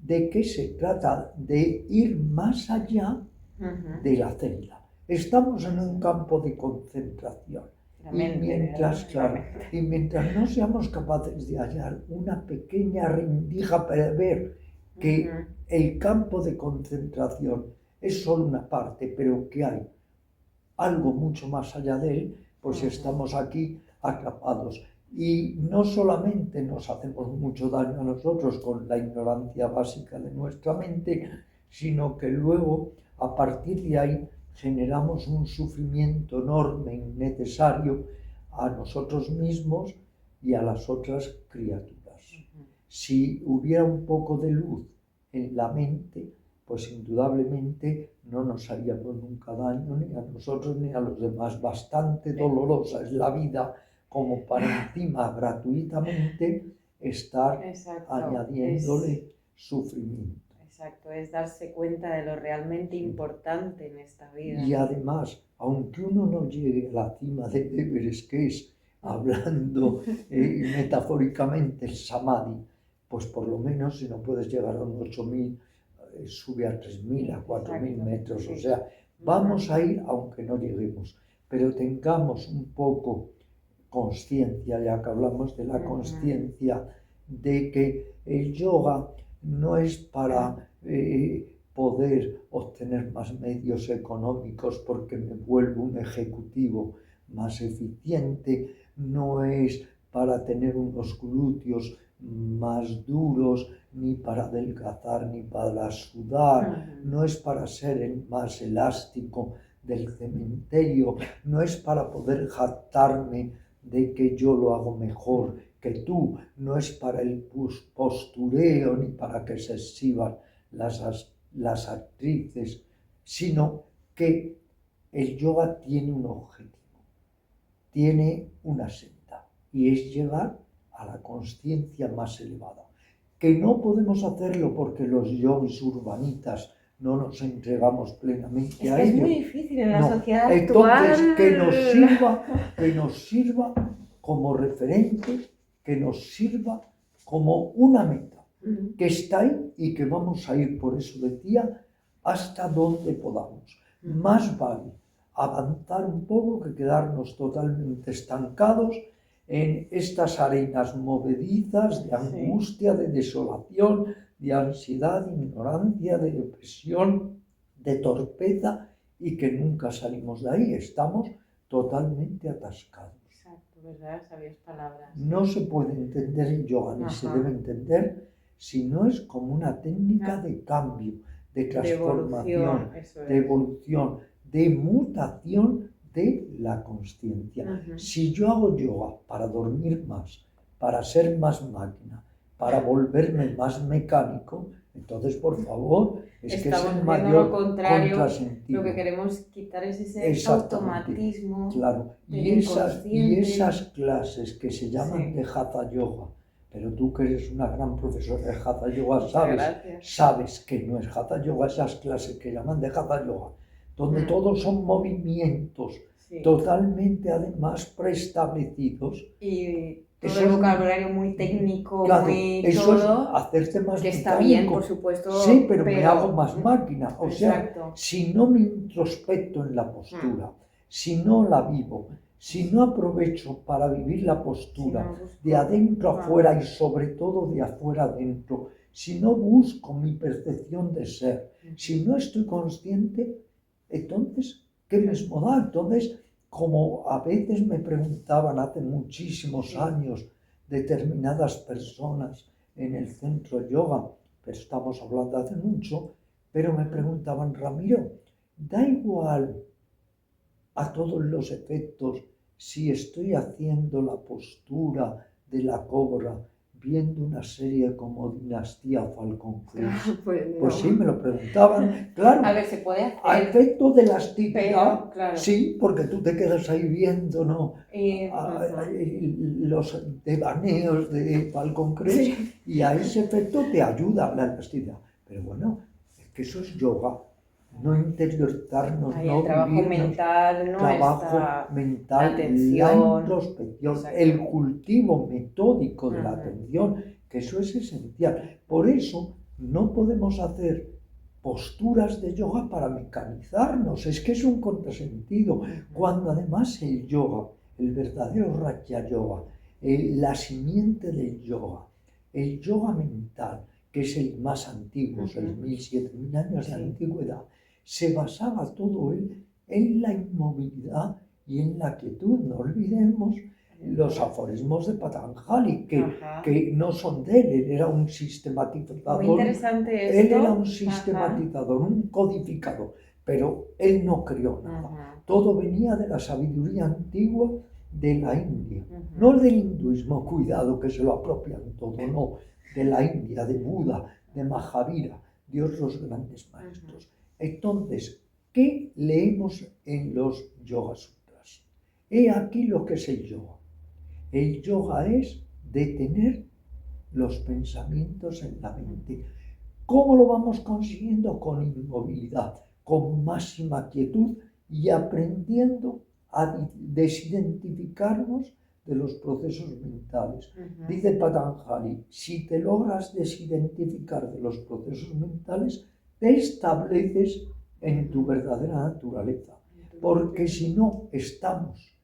¿de qué se trata? De ir más allá de la celda. Estamos en un campo de concentración. Y mientras no seamos capaces de hallar una pequeña rendija para ver que el campo de concentración es solo una parte, pero que hay algo mucho más allá de él, pues estamos aquí atrapados. Y no solamente nos hacemos mucho daño a nosotros con la ignorancia básica de nuestra mente, sino que luego, a partir de ahí, generamos un sufrimiento enorme, innecesario, a nosotros mismos y a las otras criaturas. Si hubiera un poco de luz en la mente, pues indudablemente no nos haríamos nunca daño ni a nosotros ni a los demás. Bastante dolorosa es la vida como para encima gratuitamente estar añadiéndole sufrimiento. Exacto, es darse cuenta de lo realmente importante en esta vida. Y además, aunque uno no llegue a la cima del Everest, que es hablando metafóricamente, el samadhi, pues por lo menos si no puedes llegar a un 8.000, sube a 3.000, a 4.000 metros, sí. O sea, vamos a ir aunque no lleguemos, pero tengamos un poco consciencia, ya que hablamos de la consciencia, de que el yoga no es para poder obtener más medios económicos porque me vuelvo un ejecutivo más eficiente, no es para tener unos glúteos más duros, ni para adelgazar, ni para sudar, no es para ser el más elástico del cementerio, no es para poder jactarme de que yo lo hago mejor que tú, no es para el postureo ni para que se exhiban las actrices, sino que el yoga tiene un objetivo, tiene una senda, y es llegar a la consciencia más elevada. Que no podemos hacerlo porque los yogis urbanitas no nos entregamos plenamente a ello. Es muy difícil en la sociedad actual. Entonces, que nos sirva como referente, que nos sirva como una meta, que está ahí y que vamos a ir, por eso decía, hasta donde podamos. Más vale avanzar un poco que quedarnos totalmente estancados en estas arenas movedizas de angustia, de desolación, de ansiedad, de ignorancia, de depresión, de torpeza, y que nunca salimos de ahí, estamos totalmente atascados. Exacto, ¿verdad? Sabias palabras. No se puede entender el yoga, ni se debe entender si no es como una técnica de cambio, de transformación, de evolución, de mutación de la consciencia. Si yo hago yoga para dormir más, para ser más máquina, para volverme más mecánico, entonces, por favor, es que es el mayor contrasentido. Lo que queremos quitar es ese automatismo. Claro, y esas clases que se llaman de Hatha Yoga, pero tú que eres una gran profesora de Hatha Yoga, sabes que no es Hatha Yoga, esas clases que llaman de Hatha Yoga, donde todos son movimientos totalmente además preestablecidos. Y todo el vocabulario muy técnico, muy eso todo, es hacerte más que está mecánico. bien, por supuesto. Sí, pero me hago más máquina. O sea, exacto. Si no me introspecto en la postura, si no la vivo, si no aprovecho para vivir la postura de adentro a afuera y sobre todo de afuera adentro, si no busco mi percepción de ser, si no estoy consciente, entonces, ¿qué mismo da? Entonces, como a veces me preguntaban hace muchísimos años determinadas personas en el centro yoga, pero estamos hablando hace mucho, pero me preguntaban, Ramiro, da igual a todos los efectos si estoy haciendo la postura de la cobra viendo una serie como Dinastía Falcon Crest. Pues sí, me lo preguntaban. Claro, a ver, se puede hacer. A efecto de elasticidad, claro. sí, porque tú te quedas ahí viendo, ¿no? Los devaneos de Falcon Crest, y a ese efecto te ayuda la elasticidad. Pero bueno, es que eso es yoga. No interiorizarnos, no el trabajo vivirnos, mental, no trabajo mental, atención, la introspección, el cultivo metódico de la atención, que eso es esencial. Por eso no podemos hacer posturas de yoga para mecanizarnos, es que es un contrasentido, cuando además el yoga, el verdadero Raja Yoga, la simiente del yoga, el yoga mental, que es el más antiguo, 6.000, 7.000 años de antigüedad, se basaba todo él en la inmovilidad y en la quietud. No olvidemos los aforismos de Patanjali, que no son de él, él era un sistematizador. Muy interesante esto. Él era un sistematizador, un codificador, pero él no creó nada. Todo venía de la sabiduría antigua de la India, no del hinduismo, cuidado que se lo apropian todo, no, de la India, de Buda, de Mahavira, de otros grandes maestros. Entonces, ¿qué leemos en los Yoga Sutras? He aquí lo que es el yoga. El yoga es detener los pensamientos en la mente. ¿Cómo lo vamos consiguiendo? Con inmovilidad, con máxima quietud y aprendiendo a desidentificarnos de los procesos mentales. Dice Patanjali, si te logras desidentificar de los procesos mentales, te estableces en tu verdadera naturaleza. Porque si no, estamos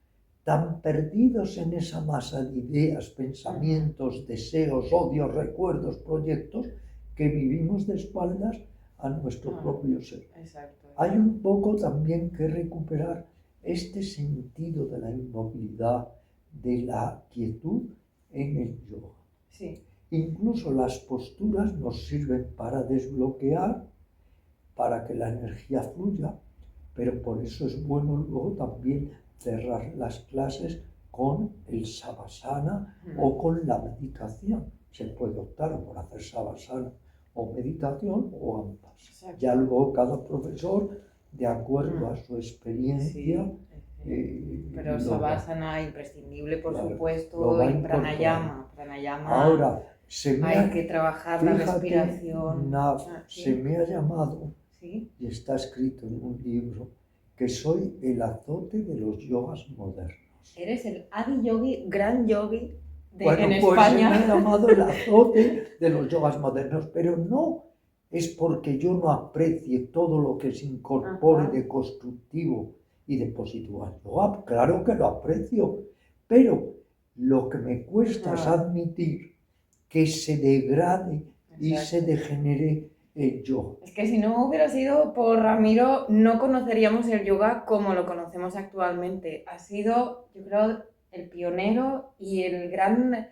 tan perdidos en esa masa de ideas, pensamientos, deseos, odios, recuerdos, proyectos, que vivimos de espaldas a nuestro propio ser. Exacto. Hay un poco también que recuperar este sentido de la inmovilidad, de la quietud en el yoga. Sí. Incluso las posturas nos sirven para desbloquear, para que la energía fluya, pero por eso es bueno luego también cerrar las clases con el savasana o con la meditación. Se puede optar por hacer savasana o meditación o ambas. Exacto. Ya luego cada profesor, de acuerdo a su experiencia, pero savasana imprescindible, por supuesto, lo y pranayama. Ahora, hay que trabajar la respiración. Se me ha llamado, ¿sí? Y está escrito en un libro, que soy el azote de los yogas modernos. Eres el Adi Yogi, gran yogi Bueno, en pues España. se me ha llamado el azote de los yogas modernos, pero no es porque yo no aprecie todo lo que se incorpore de constructivo y de positivo al yoga. Claro que lo aprecio, pero lo que me cuesta es admitir que se degrade y se degenere el yoga. Es que si no hubiera sido por Ramiro, no conoceríamos el yoga como lo conocemos actualmente. Ha sido, yo creo, el pionero y el gran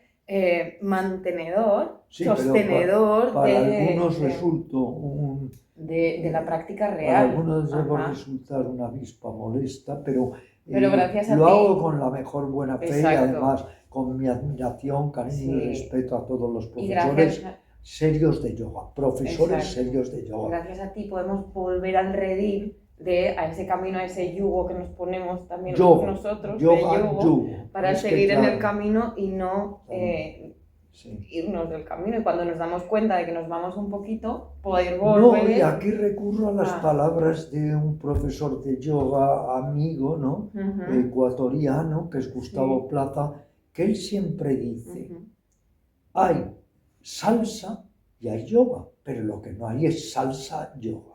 mantenedor, sostenedor para algunos resultó de la práctica real. Para algunos debo resultar una avispa molesta, pero gracias a lo ti. hago con la mejor buena fe y además con mi admiración, cariño y respeto a todos los profesores serios de yoga, profesores serios de yoga. Gracias a ti podemos volver al redil a ese camino, a ese yugo que nos ponemos también nosotros, yugo, para seguir en el camino y no irnos del camino. Y cuando nos damos cuenta de que nos vamos un poquito, poder volver. No, y aquí recurro a las palabras de un profesor de yoga amigo, ¿no? Ecuatoriano, que es Gustavo Plaza, que él siempre dice, hay salsa y hay yoga, pero lo que no hay es salsa yoga.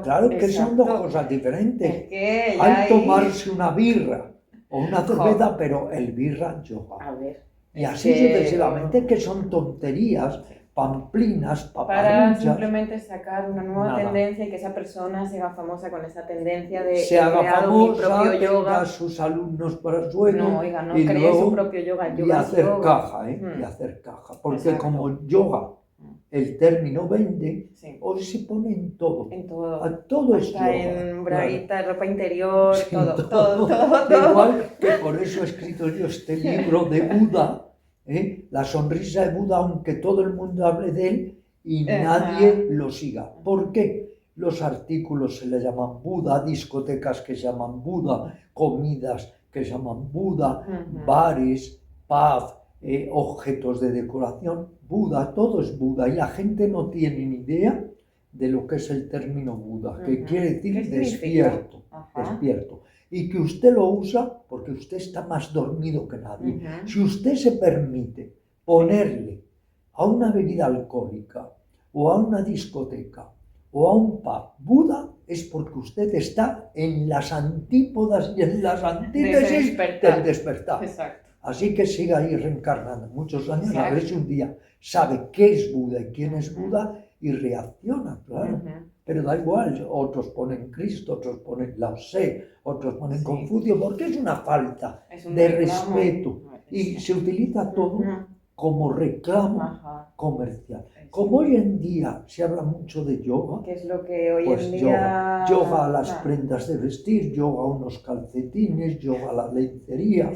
Claro que son dos cosas diferentes. Es que hay tomarse una birra o una cerveza, pero el birra yoga. A ver, y así sucesivamente, que son tonterías, pamplinas, para simplemente sacar una nueva tendencia y que esa persona se haga famosa con esa tendencia de se haga famosa, mi propio yoga. Tenga sus alumnos para suelo, no cree su propio yoga. Y hacer caja, y hacer caja, porque como yoga el término vende, hoy se pone en todo. Todo es yoga. En braguita, ropa interior, todo. Igual que por eso he escrito yo este libro de Buda, La sonrisa de Buda, aunque todo el mundo hable de él y nadie lo siga. ¿Por qué? Los artículos se le llaman Buda, discotecas que se llaman Buda, comidas que se llaman Buda, bares, pubs, objetos de decoración, Buda, todo es Buda, y la gente no tiene ni idea de lo que es el término Buda, que quiere decir despierto, despierto, y que usted lo usa porque usted está más dormido que nadie. Si usted se permite ponerle a una bebida alcohólica o a una discoteca o a un pub Buda, es porque usted está en las antípodas y en las antítesis del despertar. Exacto. Así que siga ahí reencarnando muchos años, a ver si un día sabe qué es Buda y quién es Buda y reacciona, claro. Pero da igual, otros ponen Cristo, otros ponen Lao Tse, otros ponen Confucio, porque es una falta de respeto y se utiliza todo como reclamo comercial. Como hoy en día se habla mucho de yoga, ¿qué es lo que hoy en día? Yoga a las prendas de vestir, yoga a unos calcetines, yoga a la lencería.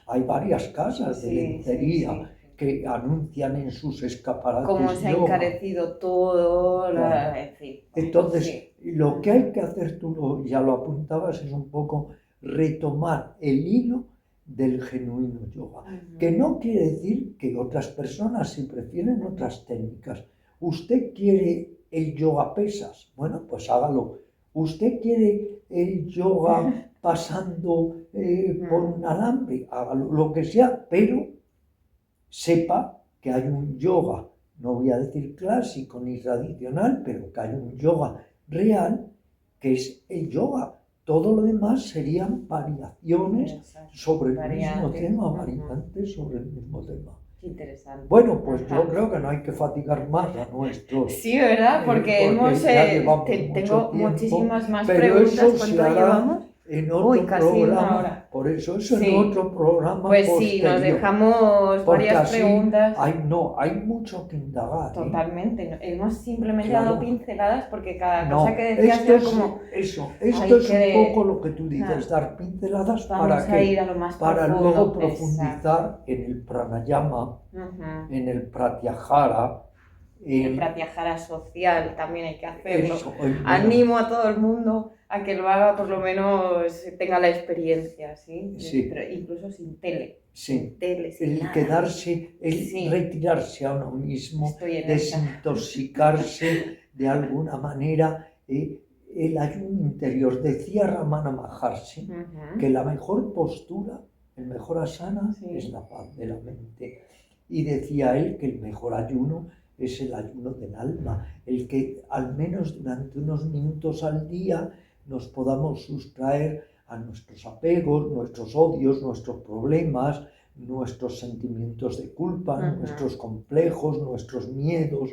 Hay varias casas de lencería que anuncian en sus escaparates. Cómo se ha encarecido todo, en fin. Entonces, lo que hay que hacer, tú ya lo apuntabas, es un poco retomar el hilo del genuino yoga, que no quiere decir que otras personas si prefieren otras técnicas. Usted quiere el yoga pesas, bueno, pues hágalo ¿Usted quiere el yoga pasando por un alambre? Haga lo que sea, pero sepa que hay un yoga, no voy a decir clásico ni tradicional, pero que hay un yoga real, que es el yoga. Todo lo demás serían variaciones sobre el mismo tema, variantes sobre el mismo tema. Qué interesante. Bueno, pues yo creo que no hay que fatigar más a nuestros... Sí, ¿verdad? Porque tengo muchísimas más preguntas. ¿Cuánto llevamos? En otro programa, por eso en otro programa pues posterior. Sí, nos dejamos varias preguntas. Hay mucho que indagar. Totalmente. Hemos simplemente dado pinceladas porque cada cosa que decías era como... Esto es un poco lo que tú dices, dar pinceladas para luego profundizar en el pranayama, en el pratyahara. El pratyahara social también hay que hacerlo. Animo a todo el mundo a que lo haga, por lo menos tenga la experiencia, ¿sí? Pero incluso sin tele. Sí. Sin nada. Quedarse, retirarse a uno mismo, desintoxicarse de alguna manera, el ayuno interior. Decía Ramana Maharshi que la mejor postura, el mejor asana es la paz de la mente. Y decía él que el mejor ayuno es el ayuno del alma, el que al menos durante unos minutos al día nos podamos sustraer a nuestros apegos, nuestros odios, nuestros problemas, nuestros sentimientos de culpa, nuestros complejos, nuestros miedos.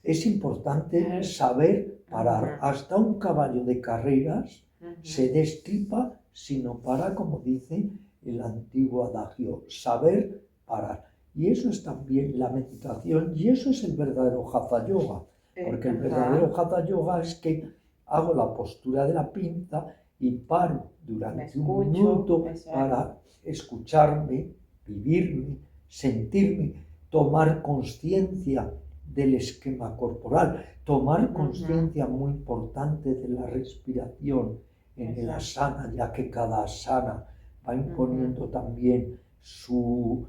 Es importante saber parar. Hasta un caballo de carreras se destripa si no para, como dice el antiguo adagio, saber parar. Y eso es también la meditación, y eso es el verdadero Hatha Yoga, porque el verdadero Hatha Yoga es que hago la postura de la pinza y paro durante un minuto para escucharme, vivirme, sentirme, tomar conciencia del esquema corporal, tomar conciencia muy importante de la respiración en el asana, ya que cada asana va imponiendo también su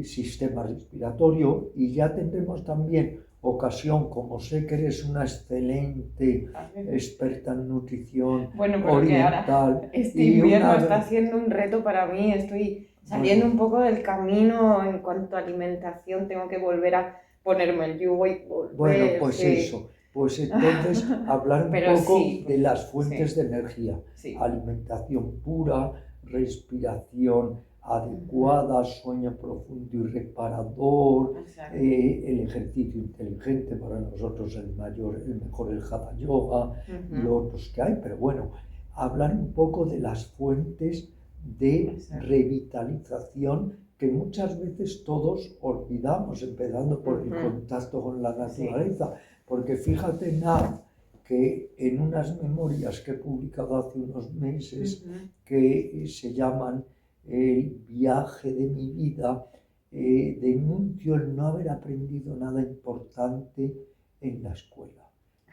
sistema respiratorio, y ya tendremos también ocasión, como sé que eres una excelente experta en nutrición oriental. Este invierno está siendo un reto para mí, estoy saliendo un poco del camino en cuanto a alimentación, tengo que volver a ponerme el yugo y volver. Bueno, pues eso, pues entonces hablar un poco de las fuentes de energía, alimentación pura, respiración adecuada, sueño profundo y reparador, el ejercicio inteligente, para nosotros el mejor el Hatha Yoga, y otros que hay, pero bueno, hablar un poco de las fuentes de revitalización que muchas veces todos olvidamos, empezando por el contacto con la naturaleza, porque fíjate, Nav, que en unas memorias que he publicado hace unos meses, que se llaman El viaje de mi vida, denuncio el no haber aprendido nada importante en la escuela.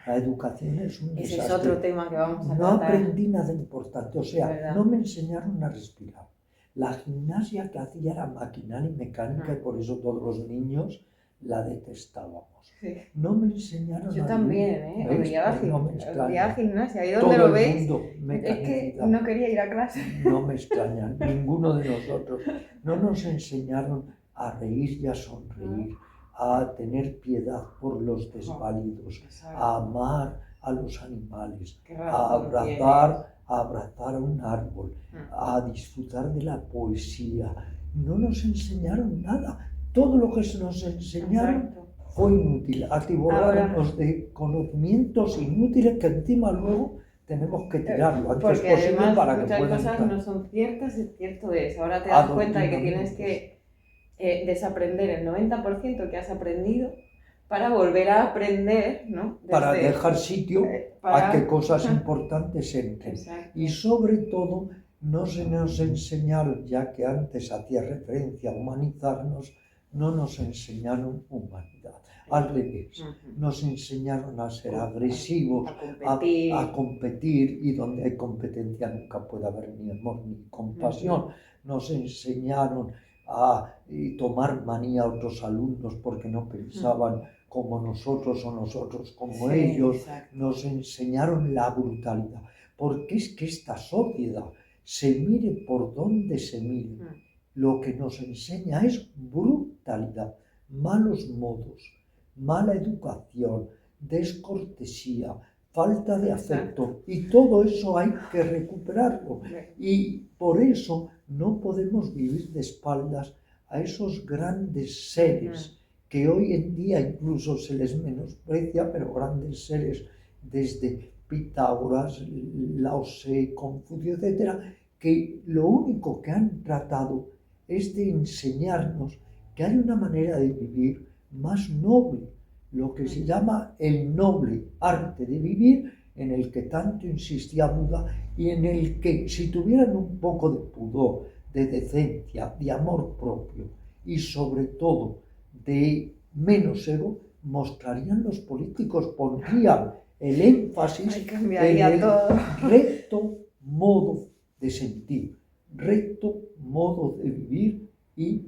La educación es un desastre. Ese es otro tema que vamos a tratar. No aprendí nada importante, o sea, no me enseñaron a respirar. La gimnasia que hacía era maquinal y mecánica, y por eso todos los niños la detestábamos. No me enseñaron Yo también, odiaba gimnasia, ahí donde todo lo el veis, mundo, es que no quería ir a clase. No me extraña, ninguno de nosotros. No nos enseñaron a reír y a sonreír, a tener piedad por los desvalidos, a amar a los animales, a abrazar a un árbol, a disfrutar de la poesía. No nos enseñaron nada. Todo lo que nos enseñaron fue inútil. Atiborrarnos de conocimientos inútiles que encima luego tenemos que tirarlo antes porque posible además para que muchas puedan cosas entrar. no son ciertas, y cierto es. Ahora te das cuenta de que tienes que desaprender el 90% que has aprendido para volver a aprender, ¿no? Para dejar sitio a que cosas importantes entren. Y sobre todo, no se nos enseñaron, ya que antes hacía referencia a humanizarnos, no nos enseñaron humanidad. Al revés, nos enseñaron a ser agresivos, a competir, y donde hay competencia nunca puede haber ni amor ni compasión. Nos enseñaron a tomar manía a otros alumnos porque no pensaban como nosotros o nosotros como Sí, ellos, exacto. nos enseñaron la brutalidad. Porque es que esta sociedad, se mire por donde se mire, lo que nos enseña es brutalidad, malos modos, mala educación, descortesía, falta de afecto, y todo eso hay que recuperarlo. Y por eso no podemos vivir de espaldas a esos grandes seres que hoy en día incluso se les menosprecia, pero grandes seres desde Pitágoras, Lao Tse, Confucio, etc., que lo único que han tratado es de enseñarnos que hay una manera de vivir más noble, lo que se llama el noble arte de vivir, en el que tanto insistía Buda y en el que, si tuvieran un poco de pudor, de decencia, de amor propio y sobre todo de menos ego, mostrarían los políticos, pondrían el énfasis en el recto modo de sentir, recto modo de vivir y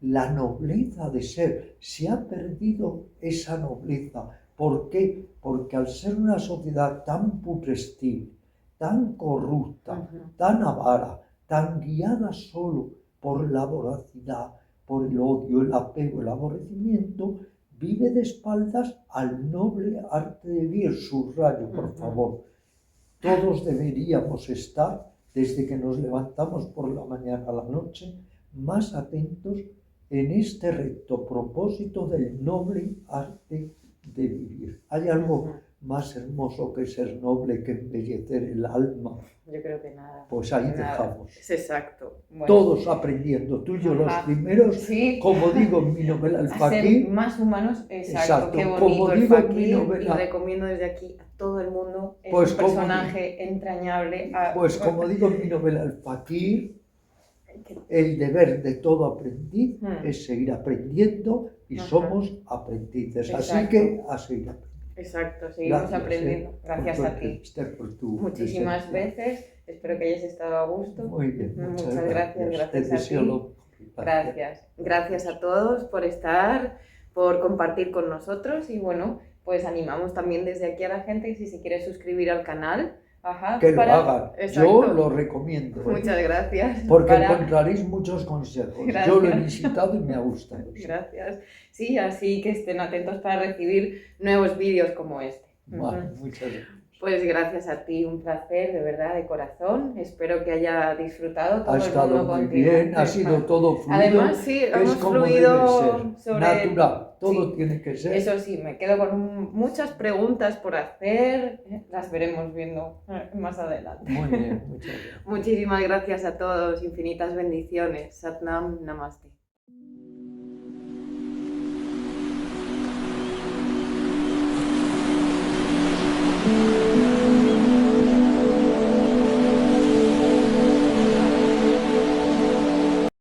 la nobleza de ser. Se ha perdido esa nobleza. ¿Por qué? Porque al ser una sociedad tan putrescible, tan corrupta, tan avara, tan guiada solo por la voracidad, por el odio, el apego, el aborrecimiento, vive de espaldas al noble arte de vivir. Subrayo, por favor. Todos deberíamos estar, desde que nos levantamos por la mañana a la noche, más atentos en este recto propósito del noble arte de vivir. ¿Hay algo más hermoso que ser noble, que embellecer el alma? Yo creo que nada. Pues ahí nada. dejamos. Es exacto. Bueno. Todos aprendiendo, tú y yo los primeros, sí. Como digo en mi novela El Fakir. Ser más humanos, exacto. Qué bonito como El Fakir, y recomiendo desde aquí a todo el mundo. Es pues un personaje entrañable. Pues como digo en mi novela El Fakir, el deber de todo aprendiz es seguir aprendiendo y somos aprendices. Exacto. Así que a seguir aprendiendo. Exacto, seguimos aprendiendo. Gracias a ti. Muchísimas veces. Espero que hayas estado a gusto. Muy bien. Muchas gracias. Gracias a ti. Gracias. Gracias a todos por estar, por compartir con nosotros y bueno, pues animamos también desde aquí a la gente que si se quiere suscribir al canal. Que lo hagan. Exacto. Yo lo recomiendo. Muchas gracias. Porque encontraréis muchos consejos. Gracias. Yo lo he visitado y me ha gustado. Gracias. Sí, así que estén atentos para recibir nuevos vídeos como este. Vale, muchas gracias. Pues gracias a ti, un placer, de verdad, de corazón. Espero que haya disfrutado todo el mundo. Ha estado muy bien, ha sido todo fluido. Además, sí, hemos fluido sobre... Natural, todo tiene que ser. Eso sí, me quedo con muchas preguntas por hacer. Las veremos viendo más adelante. Muy bien, muchas gracias. Muchísimas gracias a todos, infinitas bendiciones. Satnam Namaste.